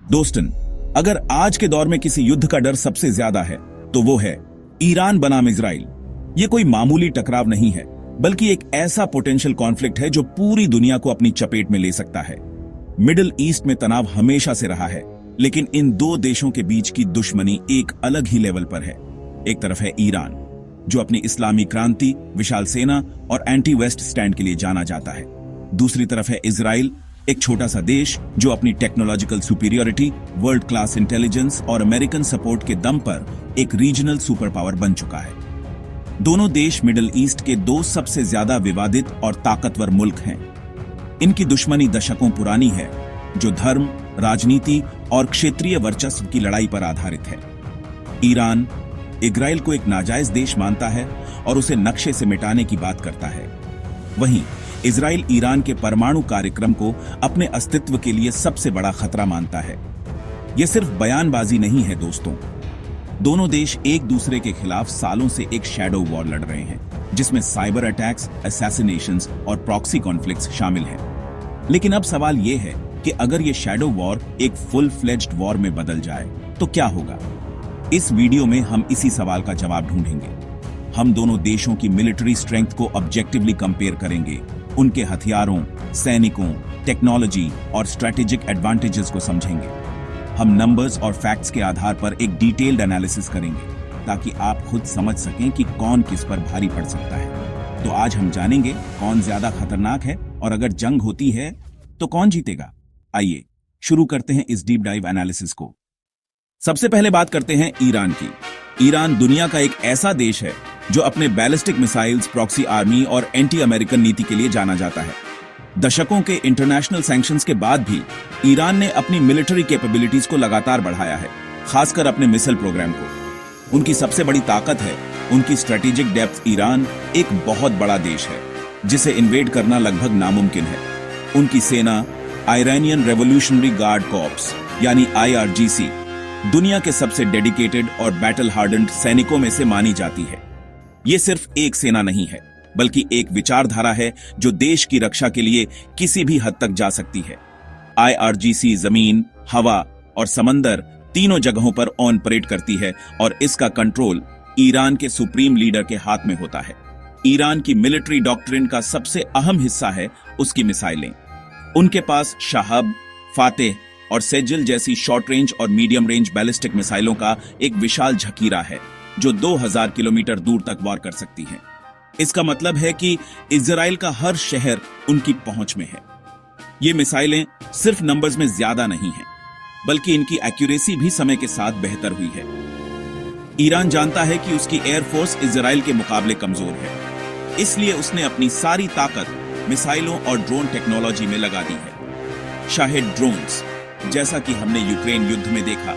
दोस्तन, अगर आज के दौर में किसी युद्ध का डर सबसे ज्यादा है तो वो है ईरान बनाम इजराइल। ये कोई मामूली टकराव नहीं है, बल्कि एक ऐसा पोटेंशियल कॉन्फ्लिक्ट है जो पूरी दुनिया को अपनी चपेट में ले सकता है। मिडिल ईस्ट में तनाव हमेशा से रहा है, लेकिन इन दो देशों के बीच की दुश्मनी एक अलग ही लेवल पर है। एक तरफ है ईरान, जो अपनी इस्लामी क्रांति, विशाल सेना और एंटी वेस्ट स्टैंड के लिए जाना जाता है। दूसरी तरफ है इजराइल, एक छोटा सा देश जो अपनी technological superiority, world class intelligence और अमेरिकन सपोर्ट के दम पर एक रीजनल सुपर पावर बन चुका है। दोनों देश मिडिल ईस्ट के दो सबसे ज्यादा विवादित और ताकतवर मुल्क हैं। इनकी दुश्मनी दशकों पुरानी है, जो धर्म, राजनीति और क्षेत्रीय वर्चस्व की लड़ाई पर आधारित है। ईरान इजराइल को एक नाजायज देश मानता है और उसे नक्शे से मिटाने की बात करता है। वहीं इजराइल ईरान के परमाणु कार्यक्रम को अपने अस्तित्व के लिए सबसे बड़ा खतरा मानता है। यह सिर्फ बयानबाजी नहीं है दोस्तों। दोनों देश एक दूसरे के खिलाफ सालों से एक शैडो वॉर लड़ रहे हैं, जिसमें साइबर अटैक्स, असैसिनेशंस और प्रॉक्सी कॉन्फ्लिक्ट्स शामिल हैं। लेकिन अब सवाल यह है कि अगर यह शैडो वॉर एक फुल फ्लेज्ड वॉर में बदल जाए तो क्या होगा? इस वीडियो में हम इसी सवाल का जवाब ढूंढेंगे। हम दोनों देशों की मिलिट्री स्ट्रेंथ को ऑब्जेक्टिवली कंपेयर करेंगे, उनके हथियारों, सैनिकों, टेक्नोलॉजी और स्ट्रेटेजिक एडवांटेजेस को समझेंगे। हम नंबर्स और फैक्ट्स के आधार पर एक डिटेल्ड एनालिसिस करेंगे, ताकि आप खुद समझ सकें कि कौन किस पर भारी पड़ सकता है। तो आज हम जानेंगे कौन ज्यादा खतरनाक है और अगर जंग होती है तो कौन जीतेगा। आइए शुरू करते हैं इस डीप डाइव एनालिसिस को। सबसे पहले बात करते हैं ईरान की। ईरान दुनिया का एक ऐसा देश है जो अपने बैलिस्टिक मिसाइल्स, प्रॉक्सी आर्मी और एंटी अमेरिकन नीति के लिए जाना जाता है। दशकों के इंटरनेशनल सैंक्शंस के बाद भी ईरान ने अपनी मिलिट्री कैपेबिलिटीज को लगातार बढ़ाया है, खासकर अपने मिसाइल प्रोग्राम को। उनकी सबसे बड़ी ताकत है उनकी स्ट्रेटेजिक डेप्थ। ईरान एक बहुत बड़ा देश है, जिसे इन्वेड करना लगभग नामुमकिन है। उनकी सेना आयरनियन रेवोल्यूशनरी गार्ड कॉर्प्स यानी IRGC दुनिया के सबसे डेडिकेटेड और बैटल हार्डन्ड सैनिकों में से मानी जाती है। ये सिर्फ एक सेना नहीं है, बल्कि एक विचारधारा है जो देश की रक्षा के लिए किसी भी हद तक जा सकती है। IRGC जमीन, हवा और समंदर तीनों जगहों पर ऑपरेट करती है और इसका कंट्रोल ईरान के सुप्रीम लीडर के हाथ में होता है। ईरान की मिलिट्री डॉक्ट्रिन का सबसे अहम हिस्सा है उसकी मिसाइलें। उनके पास शाहब, फातेह और सेजिल जैसी शॉर्ट रेंज और मीडियम रेंज बैलिस्टिक मिसाइलों का एक विशाल झकीरा है, जो 2000 किलोमीटर दूर तक वार कर सकती हैं। इसका मतलब है कि इजराइल का हर शहर उनकी पहुंच में है। ये मिसाइलें सिर्फ नंबर्स में ज्यादा नहीं हैं, बल्कि इनकी एक्यूरेसी भी समय के साथ बेहतर हुई है। ईरान जानता है कि उसकी एयरफोर्स इजराइल के मुकाबले कमजोर है, इसलिए उसने अपनी सारी ताकत मिसाइलों और ड्रोन टेक्नोलॉजी में लगा दी है। शायद ड्रोन्स, जैसा कि हमने यूक्रेन युद्ध में देखा,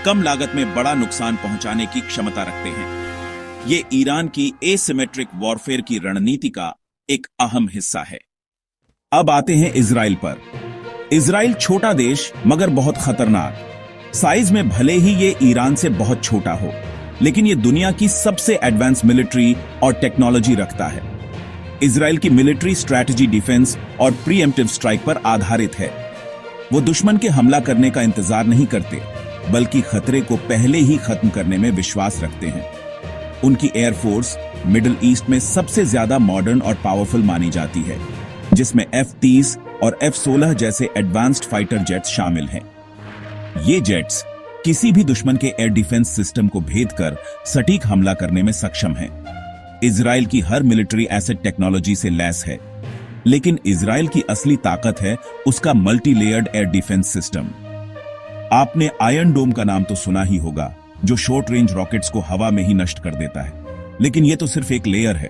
कम लागत में बड़ा नुकसान पहुंचाने की क्षमता रखते हैं। ये ईरान की एसिमेट्रिक वॉरफेयर की रणनीति का एक अहम हिस्सा है। अब आते हैं इजराइल पर। इजराइल छोटा देश मगर बहुत खतरनाक। साइज में भले ही ये ईरान से बहुत छोटा हो, लेकिन ये दुनिया की सबसे एडवांस मिलिट्री और टेक्नोलॉजी रखता है। इजराइल की मिलिट्री स्ट्रैटेजी डिफेंस और प्रीएम्प्टिव स्ट्राइक पर आधारित है। वो दुश्मन के हमला करने का इंतजार नहीं करते, बल्कि खतरे को पहले ही खत्म करने में विश्वास रखते हैं। उनकी एयरफोर्स मिडिल ईस्ट में सबसे ज्यादा मॉडर्न और पावरफुल मानी जाती है, जिसमें F-30 और F-16 जैसे एडवांस्ड फाइटर जेट्स शामिल हैं। ये जेट्स किसी भी दुश्मन के एयर डिफेंस सिस्टम को भेद कर सटीक हमला करने में सक्षम हैं। इजराइल की हर मिलिट्री एसेट टेक्नोलॉजी से लैस है, लेकिन इजराइल की असली ताकत है उसका multi layered air defence system. आपने आयरन डोम का नाम तो सुना ही होगा, जो शॉर्ट रेंज रॉकेट्स को हवा में ही नष्ट कर देता है। लेकिन यह तो सिर्फ एक लेयर है।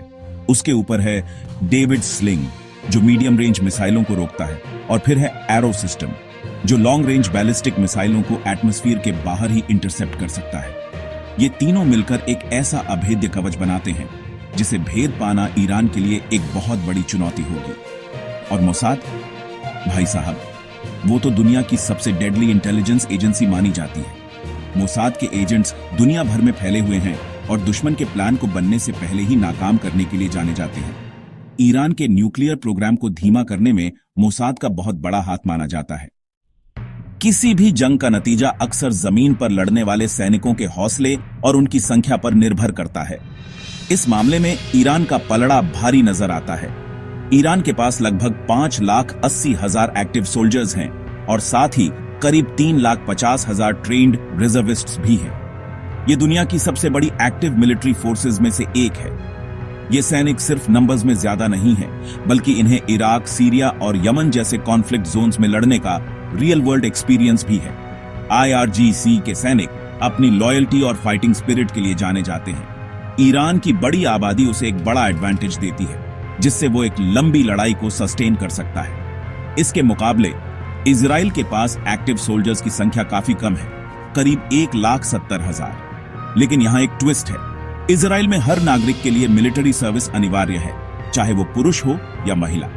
उसके ऊपर है डेविड स्लिंग, जो मीडियम रेंज मिसाइलों को रोकता है, और फिर है एरो सिस्टम, जो लॉन्ग रेंज बैलिस्टिक मिसाइलों को एटमॉस्फेयर के बाहर ही इंटरसेप्ट कर सकता है। ये तीनों मिलकर एक ऐसा अभेद्य कवच बनाते हैं जिसे भेद पाना ईरान के लिए एक बहुत बड़ी चुनौती होगी। और मोसाद, भाई साहब, वो तो दुनिया की सबसे डेडली इंटेलिजेंस एजेंसी मानी जाती है। मोसाद के एजेंट्स दुनिया भर में फैले हुए हैं और दुश्मन के प्लान को बनने से पहले ही नाकाम करने के लिए जाने जाते हैं। ईरान के न्यूक्लियर प्रोग्राम को धीमा करने में मोसाद का बहुत बड़ा हाथ माना जाता है। किसी भी जंग का नतीजा अक्सर जमीन पर लड़ने वाले सैनिकों के हौसले और उनकी संख्या पर निर्भर करता है। इस मामले में ईरान का पलड़ा भारी नजर आता है। ईरान के पास लगभग 5,80,000 एक्टिव सोल्जर्स हैं और साथ ही करीब 3,50,000 ट्रेन्ड रिजर्विस्ट्स भी हैं। ये दुनिया की सबसे बड़ी एक्टिव मिलिट्री फोर्सेस में से एक है। ये सैनिक सिर्फ नंबर्स में ज्यादा नहीं है, बल्कि इन्हें इराक, सीरिया और यमन जैसे कॉन्फ्लिक्ट जोन्स में लड़ने का रियल वर्ल्ड एक्सपीरियंस भी है। IRGC के सैनिक अपनी लॉयल्टी और फाइटिंग स्पिरिट के लिए जाने जाते हैं। ईरान की बड़ी आबादी उसे एक बड़ा एडवांटेज देती है, जिससे वो एक लंबी लड़ाई को सस्टेन कर सकता है। इसके मुकाबले इजराइल के पास एक्टिव सोल्जर्स की संख्या काफी कम है, करीब 1,70,000। लेकिन यहाँ एक ट्विस्ट है। इजराइल में हर नागरिक के लिए मिलिट्री सर्विस अनिवार्य है, चाहे वो पुरुष हो या महिला।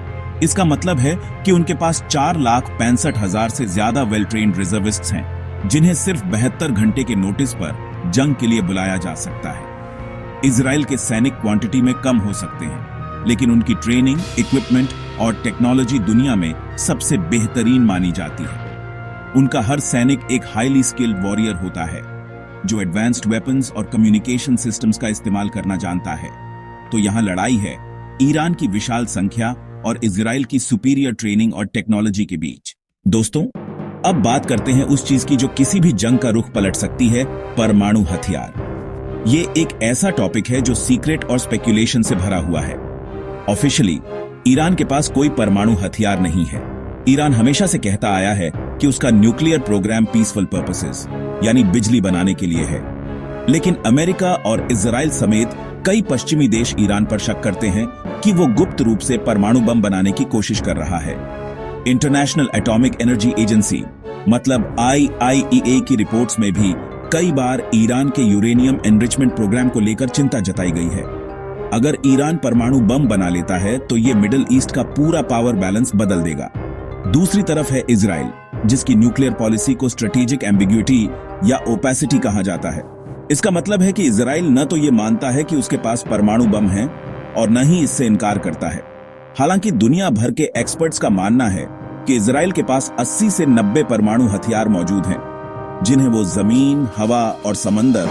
इसका मतलब है कि उनके पास 4,65,000 से ज्यादा वेल ट्रेन्ड रिजर्विस्ट्स हैं, जिन्हें सिर्फ 72 घंटे के नोटिस पर जंग के लिए बुलाया जा सकता है। इजराइल के सैनिक क्वांटिटी में कम हो सकते हैं, लेकिन उनकी ट्रेनिंग, इक्विपमेंट और टेक्नोलॉजी दुनिया में सबसे बेहतरीन मानी जाती है। उनका हर सैनिक एक हाईली स्किल्ड वॉरियर होता है, जो एडवांस्ड वेपन्स और कम्युनिकेशन सिस्टम्स का इस्तेमाल करना जानता है। तो यहाँ लड़ाई है ईरान की विशाल संख्या और इजराइल की सुपीरियर ट्रेनिंग और टेक्नोलॉजी के बीच। दोस्तों, अब बात करते हैं उस चीज की जो किसी भी जंग का रुख पलट सकती है, परमाणु हथियार। ये एक ऐसा टॉपिक है जो सीक्रेट और स्पेक्यूलेशन से भरा हुआ है। ऑफिशियली ईरान के पास कोई परमाणु हथियार नहीं है। ईरान हमेशा से कहता आया है कि उसका न्यूक्लियर प्रोग्राम पीसफुल पर्पसेस, यानी बिजली बनाने के लिए है। लेकिन अमेरिका और इजराइल समेत कई पश्चिमी देश ईरान पर शक करते हैं कि वो गुप्त रूप से परमाणु बम बनाने की कोशिश कर रहा है। इंटरनेशनल एटॉमिक एनर्जी एजेंसी मतलब IAEA की रिपोर्ट्स में भी कई बार ईरान के यूरेनियम एनरिचमेंट प्रोग्राम को लेकर चिंता जताई गई है। अगर ईरान परमाणु बम बना लेता है तो ये मिडिल ईस्ट का पूरा पावर बैलेंस बदल देगा। दूसरी तरफ है इजराइल, जिसकी न्यूक्लियर पॉलिसी को स्ट्रेटेजिक एम्बिग्युइटी या ओपेसिटी कहा जाता है। इसका मतलब है कि इजराइल न तो ये मानता है कि उसके पास परमाणु बम है और न ही इससे इनकार करता है। हालांकि दुनिया भर के एक्सपर्ट्स का मानना है कि इजराइल के पास 80 से 90 परमाणु हथियार मौजूद हैं, जिन्हें वो जमीन, हवा और समंदर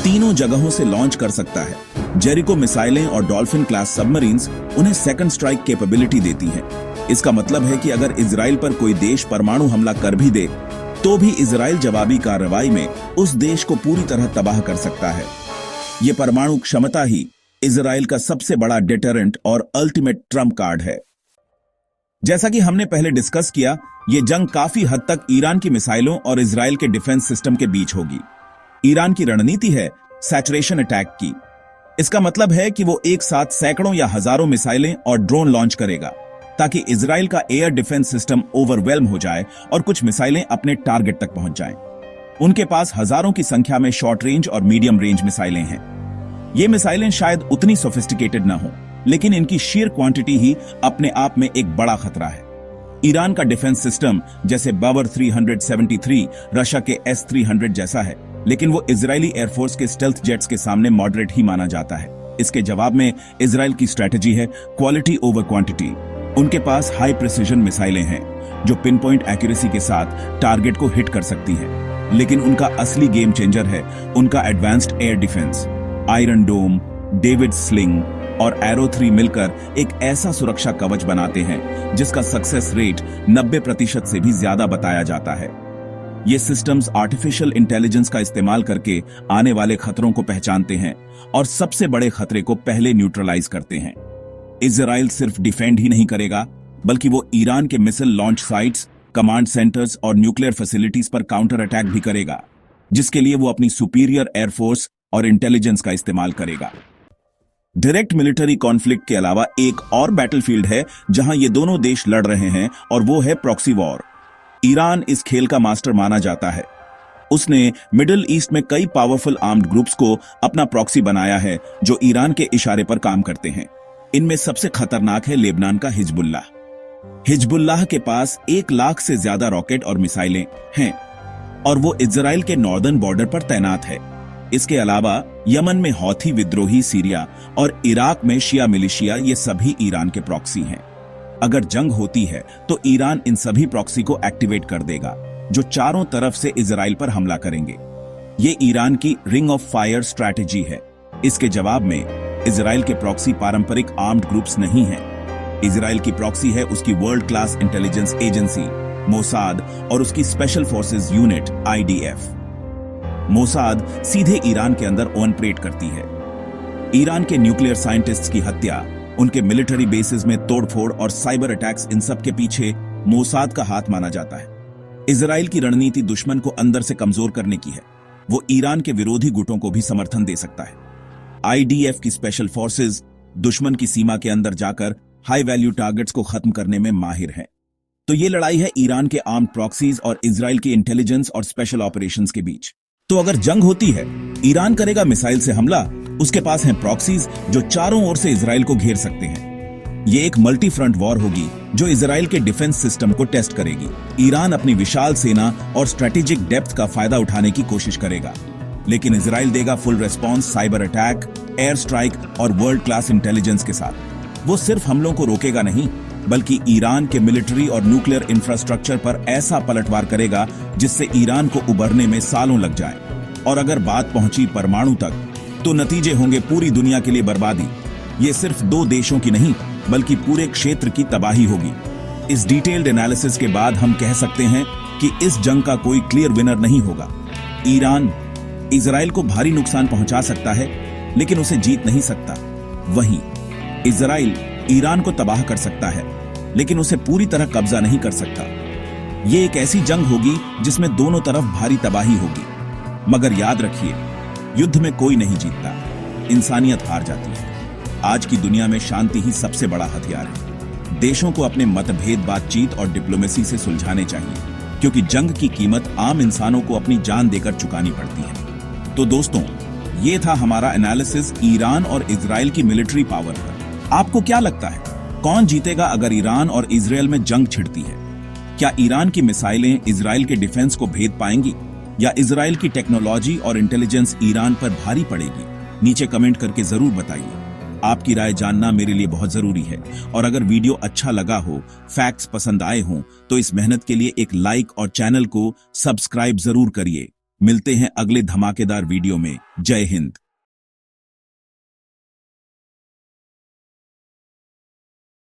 तीनों जगहों से लॉन्च कर सकता है। जेरिको मिसाइलें और डॉल्फिन क्लास सबमरीन्स उन्हें सेकंड स्ट्राइक कैपेबिलिटी देती हैं। इसका मतलब है कि अगर इजराइल पर कोई देश परमाणु हमला कर भी दे, तो भी इजराइल जवाबी कार्रवाई में उस देश को पूरी तरह तबाह कर सकता है। ये परमाणु क्षमता ही इजराइल का सबसे बड़ा डिटरेंट और अल्टीमेट ट्रम्प कार्ड है। जैसा कि हमने पहले डिस्कस किया, ये जंग काफी हद तक ईरान की मिसाइलों और इजराइल के डिफेंस सिस्टम के बीच होगी। ईरान की रणनीति है सैचुरेशन अटैक की। इसका मतलब है कि वो एक साथ सैकड़ों या हजारों मिसाइलें और ड्रोन लॉन्च करेगा, ताकि इजराइल का एयर डिफेंस सिस्टम ओवरवेल्म हो जाए और कुछ मिसाइलें अपने टारगेट तक पहुंच जाएं। उनके पास हजारों की संख्या में शॉर्ट रेंज और मीडियम रेंज मिसाइलें हैं। ये मिसाइलें शायद उतनी सोफिस्टिकेटेड न हो, लेकिन इनकी शीर क्वांटिटी ही अपने आप में एक बड़ा खतरा है। ईरान का डिफेंस सिस्टम जैसे बावर 373 रशिया के S-300 जैसा है, लेकिन वो इजरायली एयरफोर्स के स्टेल्थ जेट्स के सामने मॉडरेट ही माना जाता है। इसके जवाब में इजराइल की स्ट्रेटेजी है क्वालिटी ओवर क्वांटिटी। उनके पास हाई प्रिसिजन मिसाइलें हैं जो पिन पॉइंट एक्यूरेसी के साथ टारगेट को हिट कर सकती हैं। लेकिन उनका असली गेम चेंजर है उनका एडवांस्ड एयर डिफेंस। आयरन डोम, डेविड स्लिंग और एरो 3 मिलकर एक ऐसा सुरक्षा कवच बनाते हैं जिसका सक्सेस रेट 90% से भी ज्यादा बताया जाता है। ये सिस्टम्स आर्टिफिशियल इंटेलिजेंस का इस्तेमाल करके आने वाले खतरों को पहचानते हैं और सबसे बड़े खतरे को पहले न्यूट्रलाइज करते हैं। इजराइल सिर्फ डिफेंड ही नहीं करेगा, बल्कि वो ईरान के missile launch sites, command centres और न्यूक्लियर फैसिलिटीज पर काउंटर अटैक भी करेगा, जिसके लिए वो अपनी सुपीरियर एयरफोर्स और इंटेलिजेंस का इस्तेमाल करेगा। डायरेक्ट मिलिट्री कॉन्फ्लिक्ट के अलावा एक और बैटलफील्ड है जहां ये दोनों देश लड़ रहे हैं, और वो है प्रॉक्सी वॉर। ईरान इस खेल का मास्टर माना जाता है। उसने मिडिल ईस्ट में कई पावरफुल आर्म्ड ग्रुप्स को अपना प्रॉक्सी बनाया है जो ईरान के इशारे पर काम करते हैं। इनमें सबसे खतरनाक है लेबनान का हिजबुल्लाह। हिजबुल्लाह के पास 1 लाख से ज्यादा रॉकेट और मिसाइलें हैं और वो इजराइल के नॉर्दर्न बॉर्डर पर तैनात है। इसके अलावा यमन में हौथी विद्रोही, सीरिया और इराक में शिया मिलिशिया, ये सभी ईरान के प्रॉक्सी हैं। अगर जंग होती है तो ईरान इन सभी प्रॉक्सी को एक्टिवेट कर देगा, जो चारों तरफ से इजराइल पर हमला करेंगे। ये ईरान की रिंग ऑफ फायर स्ट्रैटेजी है। इसके जवाब में इजराइल के प्रॉक्सी पारंपरिक आर्म्ड ग्रुप्स नहीं हैं। इजराइल की प्रॉक्सी है उसकी world class intelligence agency Mossad और उसकी special forces unit IDF। Mossad सीधे ईरान के अंदर ऑपरेट करती है। ईरान के न्यूक्लियर साइंटिस्ट्स की हत्या, उनके मिलिट्री बेसिस में तोड़फोड़ और साइबर अटैक्स, इन सब के पीछे मोसाद का हाथ माना जाता है। इजराइल की रणनीति दुश्मन को अंदर से कमजोर करने की है। वो ईरान के विरोधी गुटों को भी समर्थन दे सकता है। IDF की स्पेशल फोर्सेस दुश्मन की सीमा के अंदर जाकर हाई वैल्यू टारगेट्स को खत्म करने में माहिर है। तो ये लड़ाई है ईरान के आर्म्ड प्रॉक्सीज और इजराइल की इंटेलिजेंस और स्पेशल ऑपरेशंस के बीच। तो अगर जंग होती है, ईरान करेगा मिसाइल से हमला, उसके पास हैं प्रॉक्सीज जो चारों ओर से इजराइल को घेर सकते हैं। ये एक मल्टी फ्रंट वॉर होगी जो इजराइल के डिफेंस सिस्टम को टेस्ट करेगी। ईरान अपनी विशाल सेना और स्ट्रेटेजिक डेप्थ का फायदा उठाने की कोशिश करेगा, लेकिन इजराइल देगा full response, cyber attack, air strike और वर्ल्ड क्लास इंटेलिजेंस के साथ। वो सिर्फ हमलों को रोकेगा नहीं, बल्कि ईरान के मिलिट्री और न्यूक्लियर इंफ्रास्ट्रक्चर पर ऐसा पलटवार करेगा जिससे ईरान को उबरने में सालों लग जाए। और अगर बात पहुंची परमाणु तक, तो नतीजे होंगे पूरी दुनिया के लिए बर्बादी। ये सिर्फ 2 देशों की नहीं, बल्कि पूरे क्षेत्र की तबाही होगी। इस डिटेल्ड एनालिसिस के बाद हम कह सकते हैं कि इस जंग का कोई क्लियर विनर नहीं होगा। ईरान इजराइल को भारी नुकसान पहुंचा सकता है, लेकिन उसे जीत नहीं सकता। वहीं इजराइल ईरान को तबाह कर सकता है, लेकिन उसे पूरी तरह कब्जा नहीं कर सकता। ये एक ऐसी जंग होगी जिसमें दोनों तरफ भारी तबाही होगी। मगर याद रखिए, युद्ध में कोई नहीं जीतता, इंसानियत हार जाती है। आज की दुनिया में शांति ही सबसे बड़ा हथियार है। देशों को अपने मतभेद बातचीत और डिप्लोमेसी से सुलझाने चाहिए, क्योंकि जंग की कीमत आम इंसानों को अपनी जान देकर चुकानी पड़ती है। तो दोस्तों, ये था हमारा एनालिसिस ईरान और इजराइल की मिलिट्री पावर पर। आपको क्या लगता है, कौन जीतेगा अगर ईरान और इजराइल में जंग छिड़ती है? क्या ईरान की मिसाइलें इजराइल के डिफेंस को भेद पाएंगी, या इजराइल की टेक्नोलॉजी और इंटेलिजेंस ईरान पर भारी पड़ेगी? नीचे कमेंट करके जरूर बताइए। आपकी राय जानना मेरे लिए बहुत जरूरी है। और अगर वीडियो अच्छा लगा हो, फैक्ट्स पसंद आए हों, तो इस मेहनत के लिए एक लाइक और चैनल को सब्सक्राइब जरूर करिए। मिलते हैं अगले धमाकेदार वीडियो में। जय हिंद।